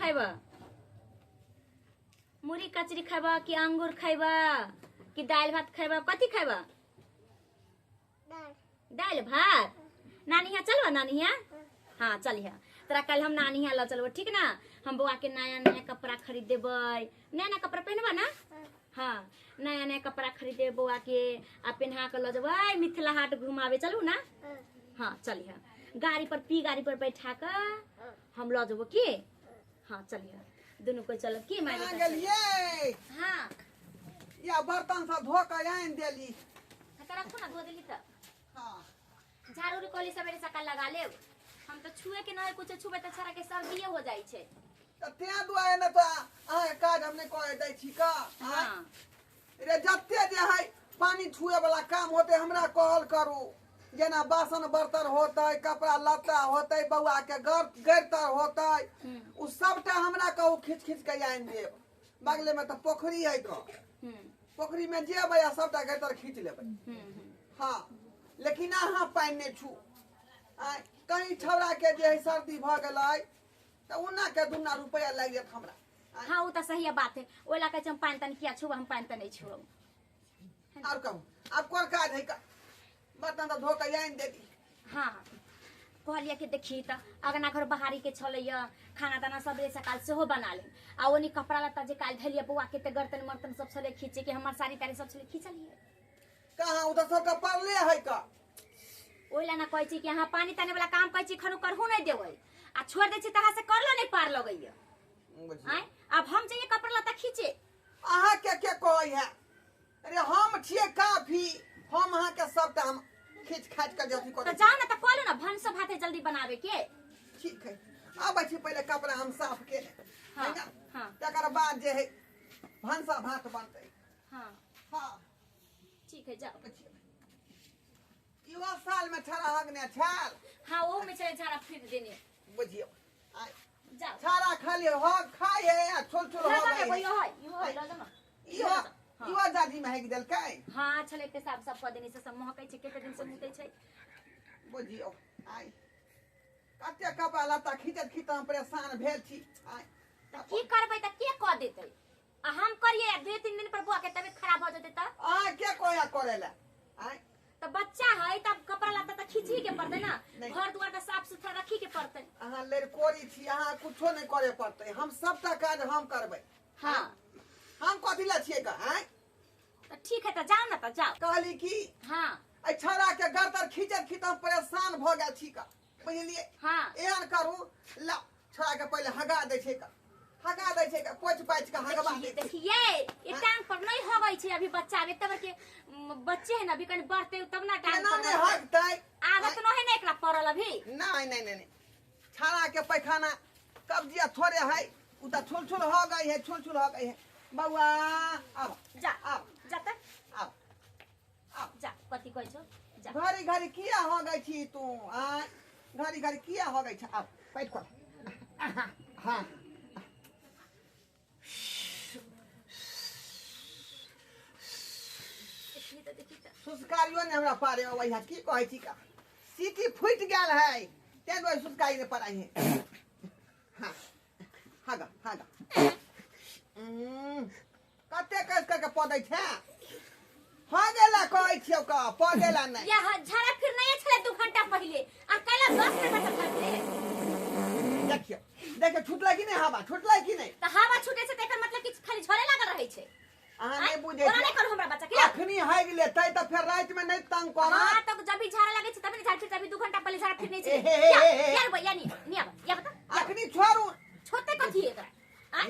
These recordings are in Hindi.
खाइबा मुरी कचरी खाइबा कि अंगूर खाइबा कि दाल भात खाइबा कथी खाइबा दाल भात नानी यहाँ चलबा नानी यहाँ हाँ चलिए तोरा कल हम नानी यहाँ ला चलबो ठीक ना हम बुआ के नया नया कपड़ा खरीद देबै नया नया कपड़ा पहनबा ना हाँ नया नया कपड़ा खरीदे बुआ के आ पहना के लो जबै मिथिला हाट घुमावे चलू ना हाँ चलिए गाड़ी पर बैठा के हम लो जबो की हाँ चलिए दोनों को चलो की माय हाँ या बर्तन सब धो के आन देली तरा को ना धो देली त हां झाड़ू रे कोली सवेरे सकाल लगा ले हम तो छुए के नहीं कुछ छुबे त छरा के सर्दी हो जाई छे त त्या दुआए न त आ काज हमने कह दै छी का हां रे जत्ते जे है पानी छुए वाला काम होते हमरा कहल करू जेना बासन बर्तन होतै कपड़ा लत्ता होतै बउआ के गरतर होतै उ सबटा हमरा कहू खींच खींच के आन देब बगले में त पोखरी है का पोखरी में जेबै आ सबटा गरतर खींच लेबै हां लेकिन अहाँ पानी नहीं छू कहीं छौड़ा के जे है सर्दी भ गेलै त उना के दुना रुपया लाग जात हमरा हाँ वो तो सही बात है ओला के हम पानी तन किया छुब हम पानी तन नहीं छुब और कहूं अब कोन काज है का बर्तन तो धो के आन देती हाँ कहलिए कि देखी त अगना घर बहारी के छलैया खाना दाना सबरे सकाल से हो बना ले आ ओनी कपड़ा लत्ता जे काल धलिया बुआ के त गर्तन मर्तन सब छले खींचे के हमर साड़ी तारी सब छले खींचलिए कहां उधर सब का पड़ले है का ओला ना कहै छी कि यहाँ पानी ताने वाला काम कहै छी खनु करहु नहीं देबै आ छोड़ दे छी तहा से करलो नहीं पार लगैया हैं अब हम जाइए कपड़ा लत्ता खींचे अहाँ के कहै है अरे हम छिए काफी हम अहाँ के सबटा हम खींच खाच के जथी तो कर जाओ ना त कहलो ना भंस भात जल्दी बनावे के ठीक है अब छी पहले कपड़ा हम साफ के हां है ना हां तकर बाद जे है भंसा भात बनतै हां हां ठीक है जाओ युवा साल में छरा हगने छाल हाँ वो में चले झाड़ा फिर देने बुझियो आय जाओ छारा खाली हग खाए आ छोल छोल हो लगा गई भाई यो है लगा ना युवा दादी में हेग देल काय हाँ छले के सब कह देनी से सब महकै छै केते दिन से मुतै छै बुझियो आय कते कपड़ा लत्ता खींचत खींचत हम परेशान भेल छी आय त की करबै त के कह देतै आ हम करिए 2-3 दिन पर बुआ के तबियत खराब हो जते त आ के कोया करेला आय तो बच्चा है तब कपड़ा लत्ता त खींची के पड़ते ना घर दुआर का साफ सुथरा रखी के पड़ते अहाँ लड़कोरी छी अहाँ कुछो नहीं करे पड़ते हम सबटा काज हम करबै हां हम कथि ला छिए का आय तो ठीक है त जाओ ना त जाओ कहली की हां ए छौड़ा के गरतर खींचत खींचत हम परेशान भ गेल छी का बुझलिए हां एहन करू ला छौड़ा के पहले हगा दै छै का हगा दै छै का पोछ पाछ के हगवा दै छै देखिए ये टांग पर नहीं होबै छै अभी बच्चा अभी तब के बच्चे है ना अभी कहीं बढ़ते तब ना टांग ना पर नहीं हगतै आदत नहीं है ना एकरा पड़ल अभी नहीं नहीं नहीं छौड़ा के पैखाना कब्जिया थोड़े है उ त छुल छुल हो गई है छुल छुल हो गई है बउआ अब जा अब जा त अब अब जा कथी कहै छौ जा घड़ी घड़ी किया हो गई छी तू आ घड़ी घड़ी किया हो गई छ अब पैठ कर हां सुस्कारियो ने हमरा पारे वही है की कहै छी का सीटी फुट गेल है तें कोई सुस्कारी ने पड़ाई है हां हागा हागा कते कस के पदै छै हो गेला कहै छियो का पदेला नहीं या झाड़ा फिर नहीं छले 2 घंटा पहले आ कला 10 मिनट तक फटले देखियो देखियो छुटला कि नहीं हवा छुटला कि नहीं त हवा छूटे से तेकर मतलब कि खाली झरे लागल रहै छै अहाँ नहीं बुझे ओरा नहीं करू हमरा बच्चा के अखनी हाइ गेले तै त फेर रात में नहीं तंग कर हां तब जब भी झाड़ा लगे छै तब नहीं झाड़ फिर तभी 2 घंटा पहले झाड़ा फिर नहीं छै यार भैया नहीं अब या बता अखनी छोड़ू छोटे कथी है एकरा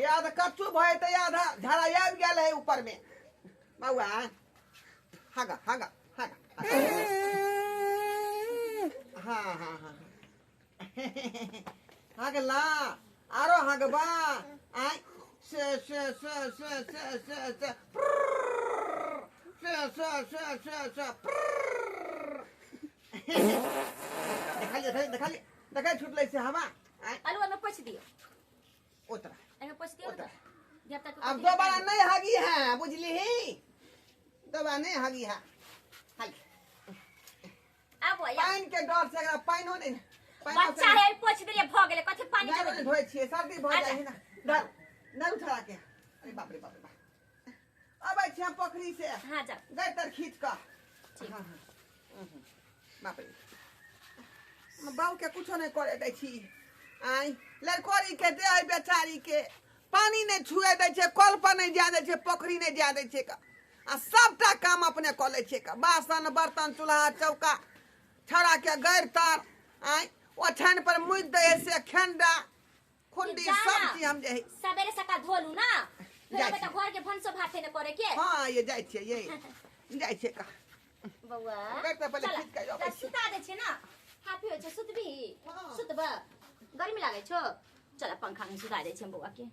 याद कच्चू भय त याद झाड़ा आबि गेल है ऊपर में बउआ हागा हागा हागा हां हां हां हागला आरो हागबा आय से देखा छुटले से हवा आलू में पोछ दियो उतरा एमे पोछ दियो जब तक अब दोबारा नहीं हगी है बुझली ही दोबारा नहीं हगी है अब पानी के डर से अगर पानी हो नहीं बच्चा है पोछ दिए भ गेले कथि पानी नहीं धोए छिए सर्दी भ जाए है ना चल उठा के अरे बाप रे बाप रे बाप अब आई हम पोखरी से हाँ जा गए तर खींच का ठीक बाप रे बाऊ के कुछ नहीं करे दै छी आई लड़कोरी के दे आई बेचारी के पानी नहीं छुए दै छे कल पर नहीं जा दै छे पोखरी नहीं जा दै छे का आ सबटा काम अपने क लै छे का बासन बर्तन चूल्हा चौका छड़ा के गैर तार आई ओछन पर मुद दे से खेंडा खुंडी जा सब ना। चीज हम जे सवेरे सका धोलू ना फिर जाइ बेटा घर के भंसो भाते न करे के हां ये जाय छे ये जाय छे का बउआ देखते पहले चला, खींच के जाओ ता सुता दे छे ना हाफी हो छे सुतबी हाँ। सुतब गर्मी लागे छो चला पंखा में सुता दे छे बउआ के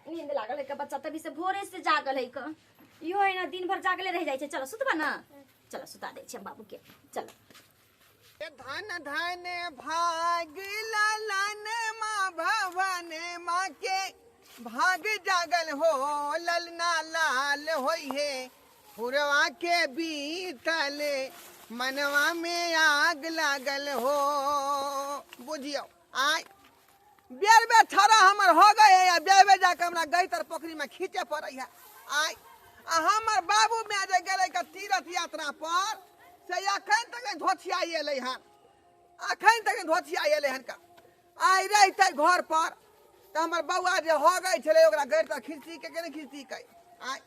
नींद लागल है का बच्चा तभी से भोरे से जागल है का यो है ना दिन भर जागले रह जाय छे चलो सुतबा ना चलो सुता दे छे बाबू के चलो धन धन भाग लालन माँ भवन माँ के भाग जागल हो ललना लाल होई है पुरवा के बीतल मनवा में आग लागल हो बुझियो आय बेर बेर छड़ा हमर हो गए या बेर जाके हमरा गई तर पोखरी में खींचे पड़े है आय आ हमर बाबू में जे गेले का तीर्थ यात्रा पर से अखन तक धोछिया एले हन अखन तक धोछिया एले हन का आई रहते घर पर तो हमर बउआ जे हो गई छले ओकरा गैर तर खींची के नहीं खींची के आय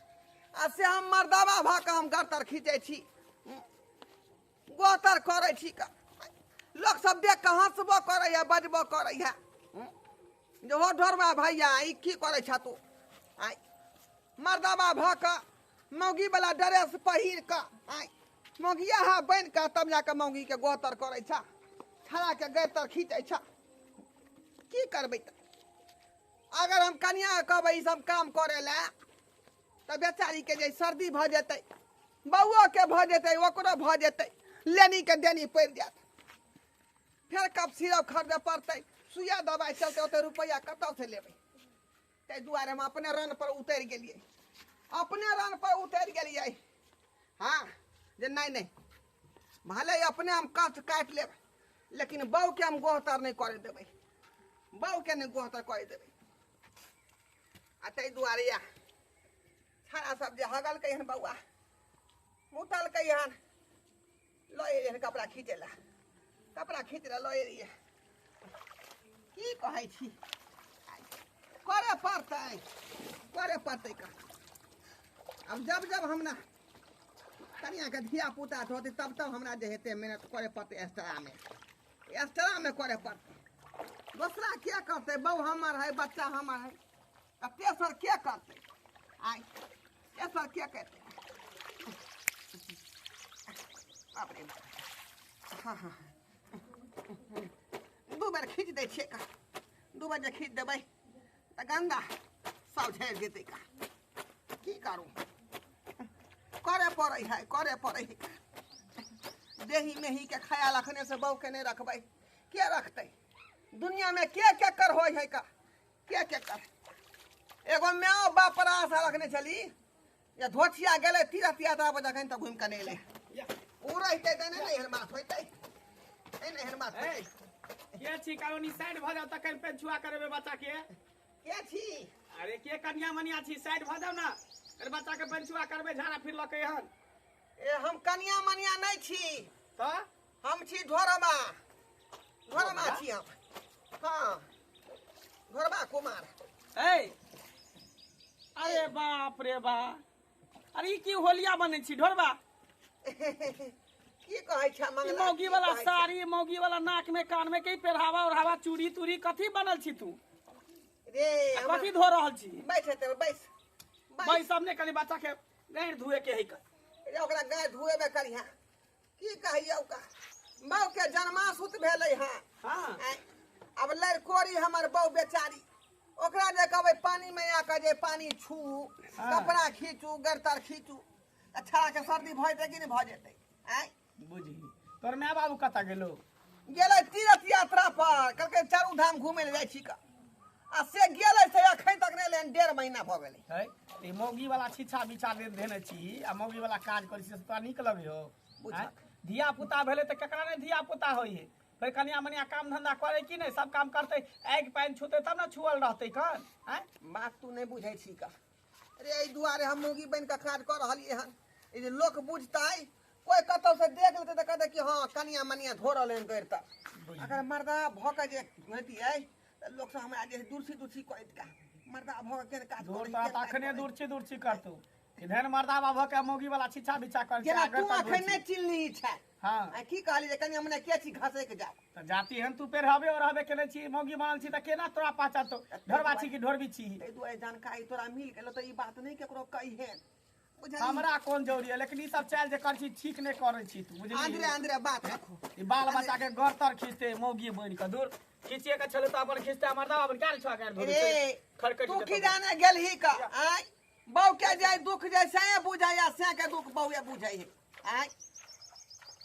आ से हम मर्दावा भ के हम गैर तर खींचे छी गोतर करे छी का लोग सब देख के हंसबो करे है बजबो करे है जो हो ढोरवा भैया ई की करे छ तू आय मर्दावा भ के मौगी वाला ड्रेस पहिर के आय मौगिया हा बन के तब जाके मौगी के गोतर करे छ छड़ा के गैर तर खींचे छ की करबै त अगर हम कन्या कहबै ई सब काम करे ला त बेचारी के जे सर्दी भ जेतै बउओ के भ जेतै ओकरो भ जेतै लेनी के देनी पड़ जात फिर कब सिरप खरीदे पड़तै सुइया दवाई चलते ओते रुपया कतौ से लेबै तै दुआरे हम अपने रन पर उतर गेलियै अपने रन पर उतर गेलियै हाँ जे नहीं नहीं भले अपने हम कष्ट काट लेब लेकिन बहू के हम गोहतर नहीं करे देबै बहू के नहीं गोहतर करे देबै आ तै दुआरे या छाड़ा सब जे हगल कहिन बउआ मुतल कहिन लो एहन कपड़ा खींचेला कपड़ा खींच लो एरिए की कहै छी करे पड़तै का अब जब जब हमरा कनिया के धिया पुता होते तब तब हमरा जे हेते मेहनत करे पड़तै एक्स्ट्रा में करे पड़तै दूसरा क्या करते बहू हमर है बच्चा हमर है अब तेसर क्या करते आय तेसर क्या करते बाप रे हाँ हाँ दू बार खींच दै छियै का दू बार जे खींच देबै तऽ गंदा सब झड़ि जेतै का की करू करे पड़ै है देही मेही के ख्याल रखने से बहू के नहीं रखबै के रखतै दुनिया में के कर होय है का के कर एगो माँ बाप पर आशा रखने चली या धोछिया गेले तीर्थ यात्रा पर जखन तक घूम के नहीं ले उ रहते त नहीं एहन बात होइतै नहीं एहन बात होइतै के छी कारोनी साइड भ जाओ तखन पे छुआ करबे बच्चा के के छी अरे के कन्या मनिया छी साइड भ जाओ ना अरे बच्चा के पंचुआ करबे झाड़ा फिर लके हन ए हम कन्या मनिया नहीं छी तो हम छी ढोरमा छी हम हाँ ढोरमा कुमार ए अरे बाप रे बा अरे ई की होलिया बने छी ढोरबा की कहै छ ई मंगला मौगी वाला साड़ी मौगी वाला नाक में कान में के पहरावा ओढ़ावा चूड़ी तुड़ी कथी बनल छी तू रे कथी धो रहल छी बैठ ते बैस भाई सामने कनी बच्चा के गाड़ धुए के है का रे ओकरा गाय धुएबे करिहा की कहियौ का मौ के जन्मासुत भेलै हां हां अब लड़कोरी हमर बहू बेचारी ओकरा जे कहबै पानी में आके जे पानी छू कपड़ा खींचू गरतर खींचू अच्छा के सर्दी भ जेतै कि नहीं भ जेतै आय बुझी तोर माय बाबू कता गेलो गेलै तीर्थ यात्रा पर कहलकै चारू धाम घूमे ले जाइ छी का आ से गेलै से अखन तक नहीं लेन 1.5 महीना भ गेलै है ई मौगी वाला छिछा बिछा दे देने छी आ मौगी वाला काज करै छी से तोरा नीक लगे हो बुझा धिया पुता भेले त केकरा ने धिया पुता होई है फिर कनिया मनिया काम धंधा करे कि नहीं, सब काम करते, आगि पानि छूते तब ना छुअल रहते कन। हैं बात तू नहीं बुझे छी का। अरे एहि दुआरे हम मौगी बन के काज कर रहलिए हन। ई जे लोक बुझतै, कोई कतौ से देख लेते त कहते कि हां कनिया मनिया धो रहले हन गैर त। अगर मर्दा भ के जे होतियै त लोक से हमरा जे दूरसी कहत का मर्दा भ के काज दूर करे। तखने दूरची करतू इधर मर्दा बाबा के मौगी वाला छिछा बिछा कर जेना तू अखन नहीं चिन्हली छै। हां आ की कहली जे कनिया मनिया के छी घासे के जा त जाती हन तू पेर हबे और हबे केने छी, मौगी बनल छी त केना तोरा पहचानतो ढोरबा छी कि ढोरबी छी। ए दुआरे जानकारी तोरा मिल गेलो त ई बात नहीं केकरो कही है। बुझली हमरा कौन जरूरी है, लेकिन ई सब चाल जे कर छी ठीक नहीं करे छी तू, बुझली। आंधरे बात रखो। ई बाल बच्चा के घर तर खींचते मौगी बन के दूर खींचे के चले त अपन खींचते मर्दा अपन क्या छुआ कर धोरे ए खरकट तू की जाने गेलही का आय बहू के जाय दुख जाय से बुझाया से के दुख बहुए बुझाई है। आय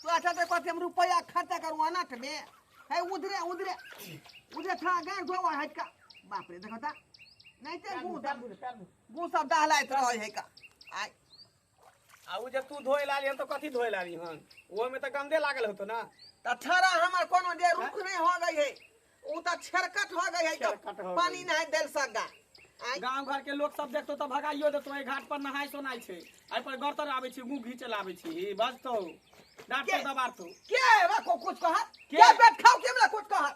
तू अच्छा ते कहते हम रुपया खर्चा करू अनाथ में है उधरे था गाय धोवा है का बाप रे देखता नहीं ते गु सब दहलाइत रहे है का। आय आ उ जे तू धोए लाली हन तो कथी धोए लाली हन, वो में त गंदे लागल होतो ना। त ठरा हमर कोनो जे रुख नहीं हो गई है उ त छरकट हो गई है छरकट हो पानी नहीं देल सगा। आय गांव घर के लोग सब देखतो तो भगाइयो देतो, ए घाट पर नहाय सोनाय छै, आई पर गरतर आबै छी मुंह घीचे लाबै छी, बजतो डांट के? पर दबारतो के रखो कुछ कहा के? क्या बैठ खाओ के हमरा कुछ कहा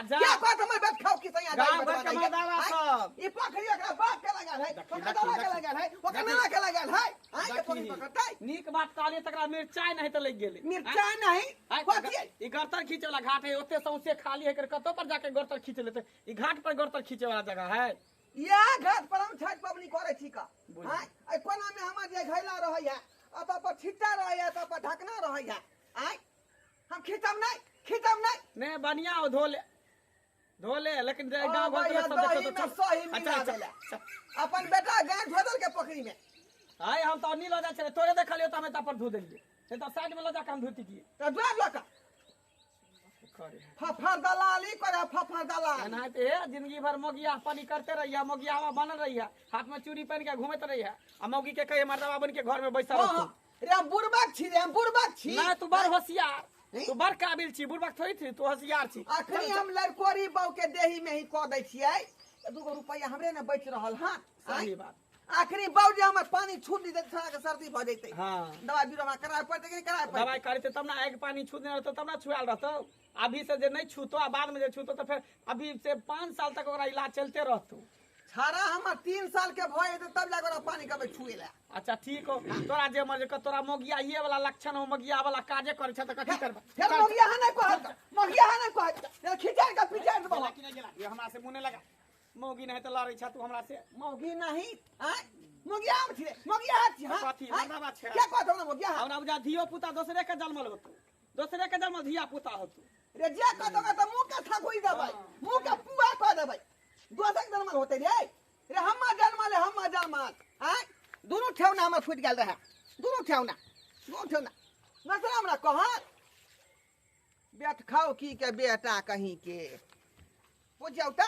जा। क्या कहत हमर बैठ खाओ की सैया गांव घर के मर्दावा सब ई पोखरी एकरा बाप के लगल है ओकरा दादा के लगल है ओकरा नाना के लगल है आय के पोखरी पकड़तै नीक बात कहलिए तकरा मिरचाई नहीं त लग गेले। मिर्चाई नहीं होती ई गरतर खींचे वाला घाट है, ओते सौंसे खाली है, कतो पर जाके गरतर खींच लेते। ई घाट पर गरतर खींचे वाला जगह है। या घाट पर हम छठ पबनी करे छी का हां ए कोना में हमर जे घैला रहै है अत पर छिट्टा रहै है त पर ढकना रहै है। आय हम खींचम नहीं ने बढ़िया हो धोले लेकिन गांव घर के सब देखतो तो सही मिला देला अपन बेटा गाय धोदल के पोखरी में। हाय हम तो नी लो जा छले, तोरे देखलियो त हमें त पर धो देलिए, से त साइड में लो जा काम धोती की त द्वार लका करे फफर दलाली करे फफर दलाल एनाते जिंदगी भर मोगिया पानी करते रहिया, मोगियावा बनल रहिया, हाथ में चूड़ी पहन के घूमत रहिया, आ मौगी के कहे मर्दावा बन के घर में बैठा रहतो। रे हम बुरबक छी ना तू बड़ होशियार, तू बड़ काबिल छी, बुरबक थोड़ी थी, तू होशियार छी। अखनी हम लड़कोरी बाऊ के देही में ही क दै छियै 2 रुपया हमरे ने बच रहल हां सही बात। आखिरी बाऊ जे हमर पानी छूट दी थोड़ा के सर्दी भ जैते हां दवाई बीरो कराय पड़ते कि कराय पड़ते दवाई करते तब ना आग पानी छूने रहतो तब ना छुआल रहतो। अभी से जे नहीं छूतो आ बाद में जे छूतो तो फिर अभी से 5 साल तक ओकरा इलाज चलते रहतो। छारा हमर 3 साल के भय त तब जाके पानी कबे छुएला। अच्छा ठीक हो, तोरा जे मर्जी क तोरा मोगिया ये वाला लक्षण हो, मोगिया वाला काजे करे छ त कथि करबा। फिर मोगिया हा नहीं कहत खिचार का पिचार दे बाबा ये हमरा से मुने लगा मोगी नहीं तो लड़ै छ तू हमरा से। मोगी नहीं आय मोगिया हम छी मोगिया छी हां कथि मर्दावा छै क्या कहत हमरा मोगिया हमरा बुझा धियो पुता दोसरे के जन्मल होतो, दोसरे के जन्मल धिया पुता होतो। रे जे कहत त मुंह के थकोई देबै मुंह के पुआ क देबै दोसर के जन्मल होते रे हमर जन्मल आय दोनों ठेवना हमर फुट गेल रहे दोनों ठेवना नसरा हमरा कहत बेट खाओ की के बेटा कहीं के बुझौ त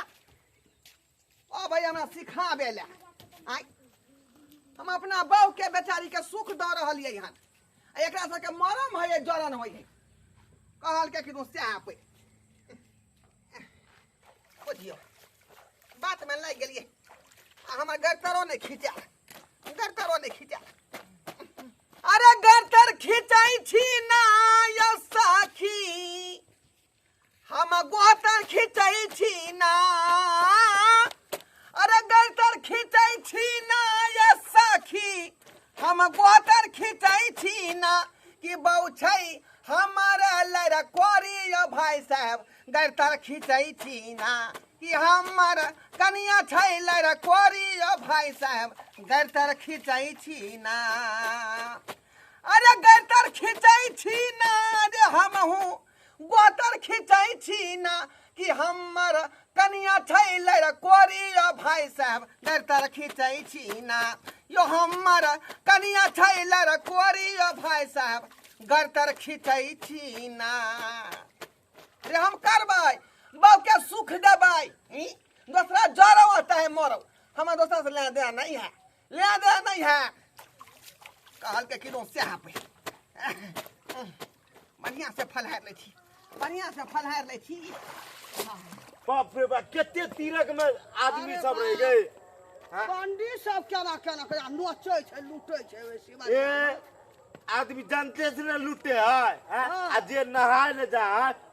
ओ भाई हमरा सिखाबे ले आय हम अपना बहू के बेचारी के सुख द रहलिए हन एकरा सब के मरम है जरन होय है कहल के कि से आपे बुझियो बात में लग गेलिए हमर गरतरो ने खींचा अरे गरतर खींचाई छी ना या साखी हम गोतर खींचाई छी ना अरे गरतर खींचाई छी ना या साखी हम गोतर खींचाई छी ना कि बहु छै हमारा लड़ कोरी भाई साहब गरतर खींचाई छी ना कि हमर कनिया छै लड़ कोरी भाई साहब गरतर खींचाई छी ना। अरे गरतर खींचाई छी ना रे हमहू गोतर खींचाई छी ना कि हमर कनिया छै लड़ कोरी भाई साहब गरतर खींचाई छी ना यो हमर कनिया छै लड़ कोरी भाई साहब गरतर खींचाई छी ना। रे हम करबै बाप के सुख देबै दूसरा जरो होता है मरो हमारा दोसरा से ले दे नहीं है कहल के किलो से पे बढ़िया से फल है ले छी बढ़िया से फलहार ले छी बाप रे बाप केते तीरक में आदमी सब रह गए हाँ? पंडित सब केना केना के नोचै छै लूटै छै वैसे ए आदमी जानते से न लूटे है हाँ? आ जे नहाय न जा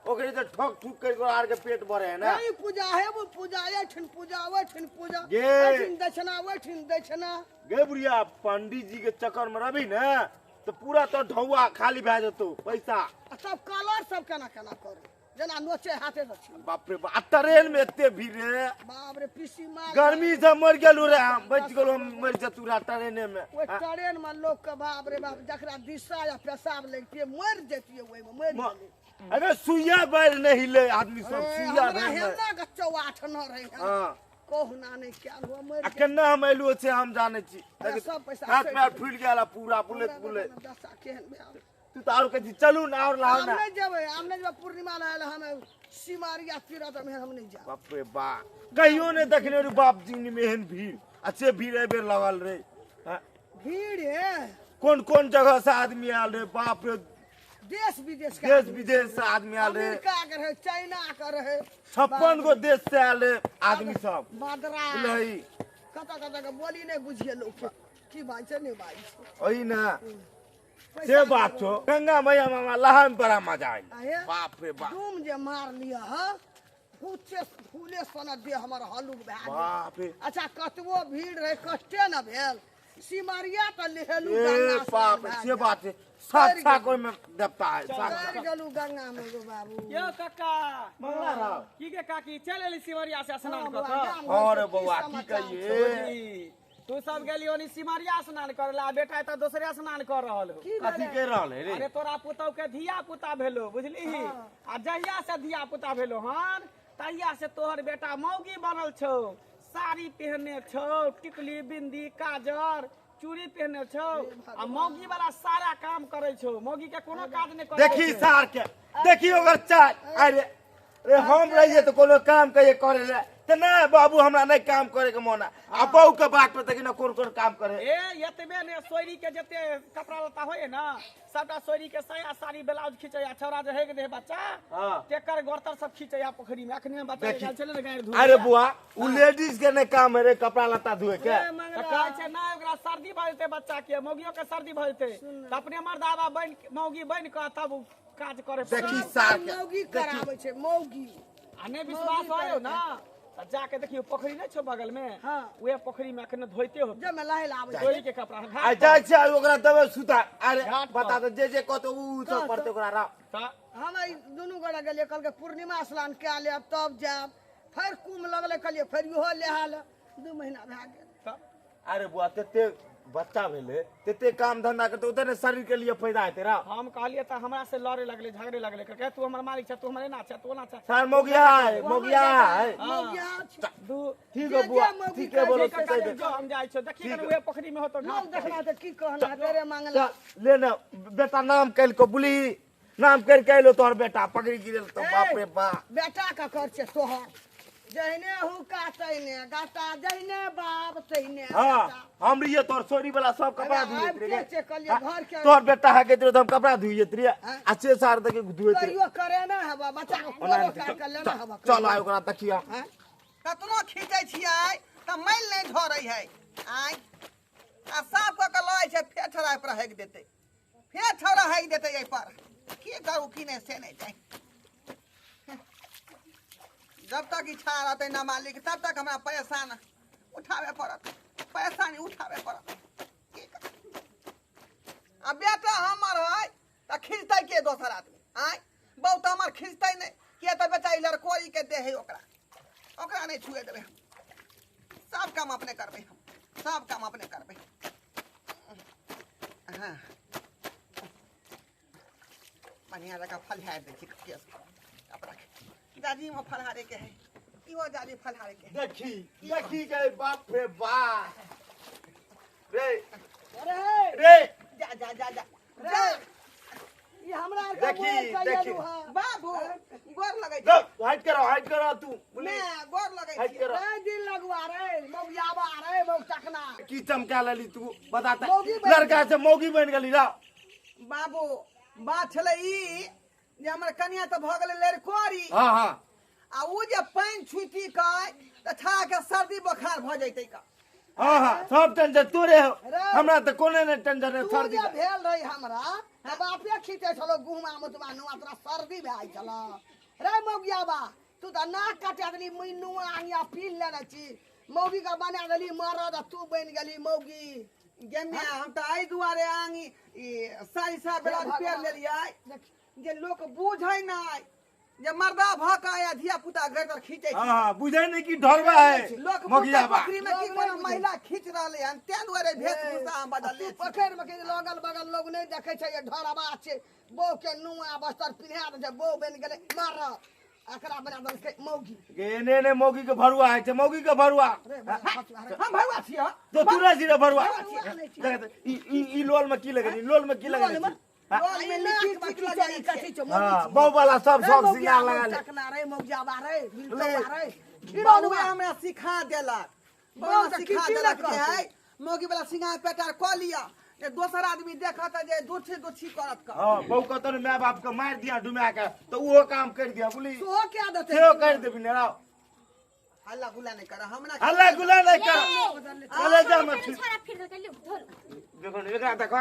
ओकरे तो ठोक ठुक कर आर के पेट भरे है ना नहीं पूजा है वो पूजा ये ठिन पूजा वे ठिन पूजा गे। ठिन दक्षिणा वे ठिन दक्षिणा गे बुढ़िया पंडित जी के चक्कर में रही न तो पूरा तो ढौआ खाली भे जतो पैसा सब कलर सब केना केना करे जना नोचे हाथे से छी बाप रे बाप आ ट्रेन में एते भीड़ रे बाप रे पीसी मार गर्मी से मर गेलू रे हम बच गेलू हम मर जतू रे ट्रेन में वो ट्रेन में लोग के बाप रे बाप जकरा दिशा या पेशाब लगतिए मर जतिए ओइ में मर गेले अरे सुइया बैर नहीं ले आदमी सब सुइया हमरा बैर हेना के चौआठ न रहे हां कोहुना नहीं क्या हुआ मर आ केना हम एलू से हम जाने छी सब पैसा हाथ पैर फूल गेला पूरा बुलेट बुलेट दशा केहन में तू तो और कह चलू ना और लाओ ना हम नहीं जब पूर्णिमा लायल हम सिमारिया तीरथ में हम नहीं जा बाप रे बाप कहियो ने देखने रे बाप जी में एहन भीड़ अच्छे भीड़ ए बेर लगल रे हाँ? भीड़ है कौन कौन जगह से आदमी आल रे बाप रे देश विदेश का देश विदेश से आदमी आल रे अमेरिका के रहे चाइना के रहे 56 गो देश से आल रे आदमी सब मद्रास लही कत कत के बोली नहीं बुझिए लोग के की बात छै नहीं बात छै ओही ना से बात छो गंगा मैया मामा लहा में बड़ा मजा आइल आये बाप रे बाप तुम जे मार लिया ह फूचे फूले सना दे हमर हलुक भै गेल। बाप रे अच्छा कतबो भीड़ रहे कष्टे न भेल सिमारिया त लेहलू ए गंगा बाप रे से बात है साक्षा कोई में देवता है साक्षा कर गेलू गंगा में गो बाबू यो काका मंगला राव की के काकी चल एली सिमरिया से स्नान हाँ, कर बौआ, गाम घर अरे के की बौआ की समाचार कहिए तू सब गेलियो नी सिमरिया स्नान करला बेटा त दोसरे स्नान कर रहल हो की कथी भेलै? के रहल है रे अरे तोरा पुतौ के धिया पुता भेलो बुझली आ जहिया से धिया पुता भेलो हन तहिया से तोहर बेटा मौगी बनल छौ साड़ी पहने छौ टिकली बिंदी काजर चूड़ी पहने छौ आ मौगी वाला सारा काम करे छौ मौगी के कोनो काज नहीं करे देखी सार के देखी ओकर चाल अरे रे हम रहिए तो कोनो काम कहिए करे ले त ना बाबू हमरा नहीं काम करे के मन आ बहू के बात पे देखी ना कोन कोन काम करे ए एतबे ने सोयरी के जते कपड़ा लत्ता होय ना सबटा सोयरी के साया साड़ी ब्लाउज खींचैया छौरा जे हेग दे बच्चा हां टेकर गोरतर सब खींचैया पोखरी में अखनी बच्चा देखी। निकाल चले ना गायर धो अरे बुआ उ लेडीज के नहीं काम है रे कपड़ा लत्ता धोए के कहै छै ना ओकरा सर्दी भ जेतै बच्चा के मौगियो के सर्दी भ जेतै त अपने मर्दावा बन मौगी बन के तब उ काज करे देखी सार के मौगी कराबै छै मौगी आ नहीं विश्वास होयो ना त जाके देखियो पोखरी नहीं छौ बगल में हाँ। उहे पोखरी में अखन धोइते हो जब मैं लहे लाबै छै सोयरी के कपड़ा आ घाट जाय छै ओकरा दबे सुता अरे घाट पर। बता दे जे कहतो उ सब पड़ते ओकरा रा त हम ई दुनू गोरा गेलिए कल के पूर्णिमा स्नान कए लेब तब जाब फिर कुम लगले कहलिए फिर इहो लेहाल 2 महीना भए गेल त अरे बुआ तेते बच्चा भेले तेते काम धंधा करते उतने शरीर के लिए फायदा है तेरा हम कहलिए त हमरा से लड़े लगले झगड़े लगले कहे तू हमर मालिक छ तू हमरे ना छ तू ना छ सर मोगिया है मौगिया दू ठीक है बुआ ठीक है बोलो जे सही दे जो हम जाय छौ देखी कर उहे पोखरी में होतो लोग देखना त की कहना तेरे मांगला ले ना बेटा नाम कैल को बुली नाम कर के लो तोर बेटा पकड़ी गिरल तो बाप रे बाप बेटा का कर छे तोहर जहने हुका तैने गाता जहने बाप तैने हां हम ये तोर सोरी वाला सब कपड़ा धुए रे के कहलिए घर के तोर बेटा है के तो हम कपड़ा धुए रे अच्छे सार तक धुए रे कहियो करे ना हवा बच्चा को कोलो काट के लेना हवा चल आय ओकरा तकिया कतनो खींचे छियै त मैल नहीं धरै है आय आ साफ क के लय छै फेर छोड़ा पर हेग देते फेर छोड़ा हेग देते एहि पर की करू की नहीं से नहीं जाय जब तक इच्छा रहते ना मालिक तब तक हमरा परेशान उठावे पड़त परेशानी उठावे पड़त की करू? अब बेटा हमर है त खींचतै के दोसर आदमी आय बहुत हमर खींचतै नहीं के त बेटा ई लड़कोई के दे है ओकरा नहीं छुए देबे हम सब काम अपने करबे हम सब काम अपने करबे हाँ बढ़िया जगह फलहार दे केस अपना दादी में फलहारे के है इहो दादी फलहारे के है देखी देखी गए बाप रे बाप रे अरे रे जा जा जा जा रे ये हमरा आर के देखी, बोल देखी। चाहिए बाबू गोर लगै लो छै हाइट करो तू बोले मैं गोर लगै हाइट छै करो। रे दिल लगवा रे मौगियाबा रे मौ टकना की चमका लेली तू बताता मौगी बन लड़का से मौगी बन गेली रा बाबू बात छले ई जे हमर कन्या तो भ गेलै लड़कोरी हाँ हाँ आ उ जे पानि छुटी के त छा के सर्दी बुखार भ जैतै का हाँ हाँ सब टेंशन तोरे हो हमरा तो कोने ने टेंशन है तू सर्दी जे का। भेल रही हमरा त बापे खींचे छलो गुमा मुतवा नुआ तोरा सर्दी भए छलो रे मौगिया बा तू त नाक कटा देली मुनुआ आंगिया पील लेने छी मौगी का बना देली मरद तू बन गेली मौगी गेम्या हम त आई दुआरे आंगी ई साई सा ब्लाउज पेर लेलियै जे लोक बुझै नै जे मर्दा भ के आया धिया पुता गर्दर खींचै छै हाँ बुझे नहीं कि ढोलबा है लोक मगिया बा पोखरी में की कोनो महिला खींच रहलै हन तै दुआरे वेशभूषा हम बदलले छी पोखर में के लगल बगल लोग नहीं देखे छै ये ढोरबा छै बो के नुआ बस्तर पिन्हा दे बो बन गेले मरद एकरा बना देलकै मौगी ने ने मौगी के भरुआ है छे मौगी के भरुआ हम भगवा छियै तो तुरा जी रे भरुआ ई लोल में की लगे लोल में की लगे लोल में लिखी चिक लगाई छै हाँ बहु वाला सब शौक सिंगार लगा ले टकना रे मौगिया बारे बिलतो बारे बउआ हमरा सिखा देलक बउआ बहुत सिखा किसी देलक ना जे कहते। है मौगी वाला सिंगार पेटार क लिया जे दोसर आदमी देखत जे दोछे दोछी करत का हाँ बहु को तो माय बाप के मार दिया डुमा के तो वो काम कर दिया बोली तो क्या देते सेव कर दे बिना राव हल्ला गुल्ला नहीं कर हमरा अल्लाह गुला नहीं कर चले जा मत छोरा फिर दे के ढोल देखो एकरा देख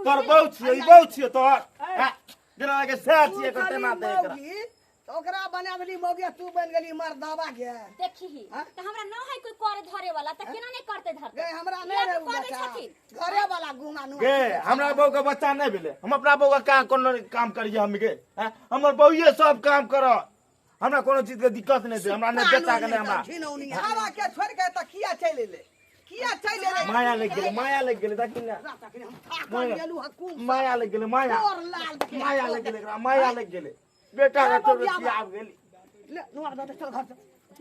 तोर बहुत छियो ई बहुत छियो तोर जना के साथ छियो कते ना दे एकरा मौगी तो ओकरा बना देली मौगी तू बन गेली मर्दवा के देखी ही तो हमरा न है कोई करे धरे वाला त केना नहीं करते धरते गे हमरा नहीं रे करे बच्चा छथिन। घरे वाला गुमा नुआ गे हमरा बहू के बच्चा नहीं भेले हम अपना बहू का कोनो काम करिए हम के हमर बहूए सब काम करो हमरा कोनो चीज के दिक्कत नहीं दे हमरा ने बेटा के ने हमरा हवा के छोड़ के त किया चले ले किया चले ले माया लग गेले देखी ना माया लग गेले माया माया लग गेले एकरा माया लग गेले बेटा का तो सियाब गेली ले नुआ दे चल घर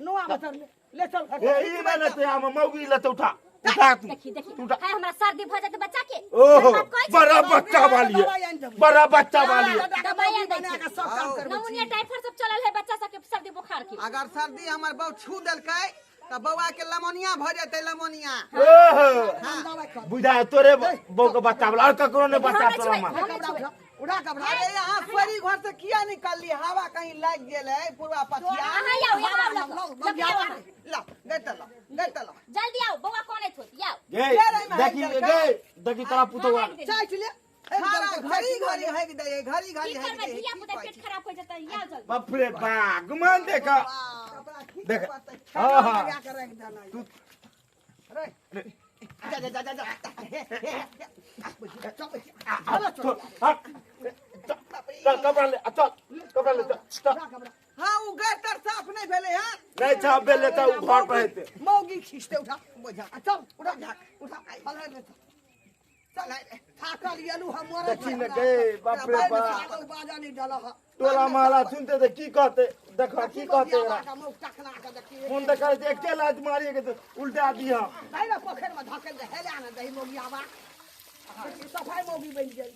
नुआ बतर ले चल घर ए ई ना ते हम मौगी ले तो उठा तू देखी देखी उठा है हमरा सर्दी भ जाते बच्चा के ओहो बात कहै छै, बड़ा बच्चा वाली है बड़ा बच्चा वाली है दवाई दै बना छै। के सब काम करबे नमूनिया टाइफाइड सब चलल है बच्चा सब के सर्दी बुखार के अगर सर्दी हमर बहु छू देलकै त बउआ के लमोनिया भ जेतै लमोनिया ओहो बुझा तोरे बहू के बच्चा वाला और ककरो ने बच्चा तोरा मां उड़ा कपड़ा अरे यहाँ सोरी घर से किया निकलली हवा कहीं लग गेल है पूर्वा पछिया अहाँ आउ ला गट ला जल्दी आओ बौआ कोने थोत याओ गे देखी तोरा पुतवा चाय चले खाना घड़ी घड़ी है कि दे घड़ी की घड़ी है करबै कि धिया पुता पेट खराब हो जतै याओ जल्दी बाप रे बा गुमान देखा देख हां हां हां हां लगा के रख देना तू रे चल कपड़ा ले चल कपड़ा ले चल हाँ वो गटर साफ नहीं भेले हैं नहीं छाप दे लेता उ घर पे हेते मौगी खींचते उठा बुझा चल उड़ा उठा चल थाकल गेलू हम मर देखी न गे बाप रे बा बाजा नहीं डाला टोला माला सुनते तो की कहते देखा की कहते का मुख टकना के देखिए फोन तो करे एके लात मारिए के तो उल्टा दिया नहीं ना पोखर में धकेल दे हेला ना दही मौगी आवा सफाई मौगी बन गई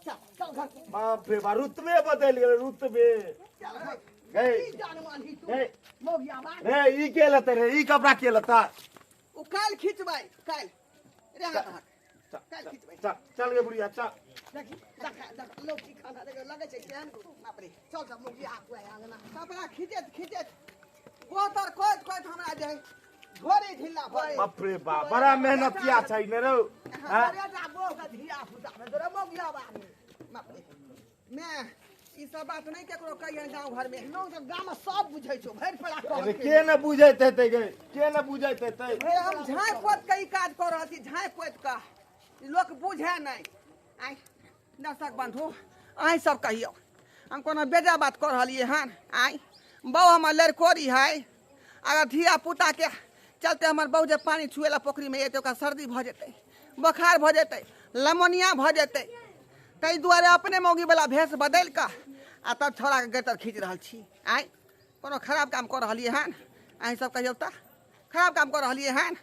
चल चल घर बाप रे बा रुतबे बदल गेल रुतबे गे जान वाली तू गे मौगी आवा रे ई के लते रे ई कपड़ा के लता वो काल खींचबै काल रे हाँ काल खींचबै चल गे बुढ़िया चल देखी देख लोग की खाना देखे लगे छे केहन बाप रे चल सब मौगी आके आंगना कपड़ा खींचत गोतर कोत हमरा जे झोरी ढिल्ला भए बाप रे बा बड़ा मेहनतिया छै ने रो हां अरे जा बो का धिया पुता में तोरा मौगी आवा बाप रे मैं ई सब बात नहीं केकरो कहिए गांव घर में लोग तो गांव में सब बुझै छौ भर पड़ा अरे कह के न बुझैत हेतै गे के न बुझैत हेतै अरे हम झाँप पोत के ई काज कर रहल छी झाँप पोत के लोक बुझे नहीं आई दर्शक बंधु अहीं सब कहियो हम कोनो बेजा बात कर रहलिए हन आई बहू हमर लड़कोरी है अगर धिया पुता के चलते हमर बहू जे पानी छुएला पोखरी में एते ओकरा सर्दी भ जेतै बुखार भ जेतै लमोनिया भ जेतै ताहि दुआरे अपने मौगी वाला भेष बदल के आ तब छोड़ा के गटर खींच रहल छी आई कोनो खराब काम कर रहलिए हन अहीं सब कहियो त खराब काम कर रहलिए हन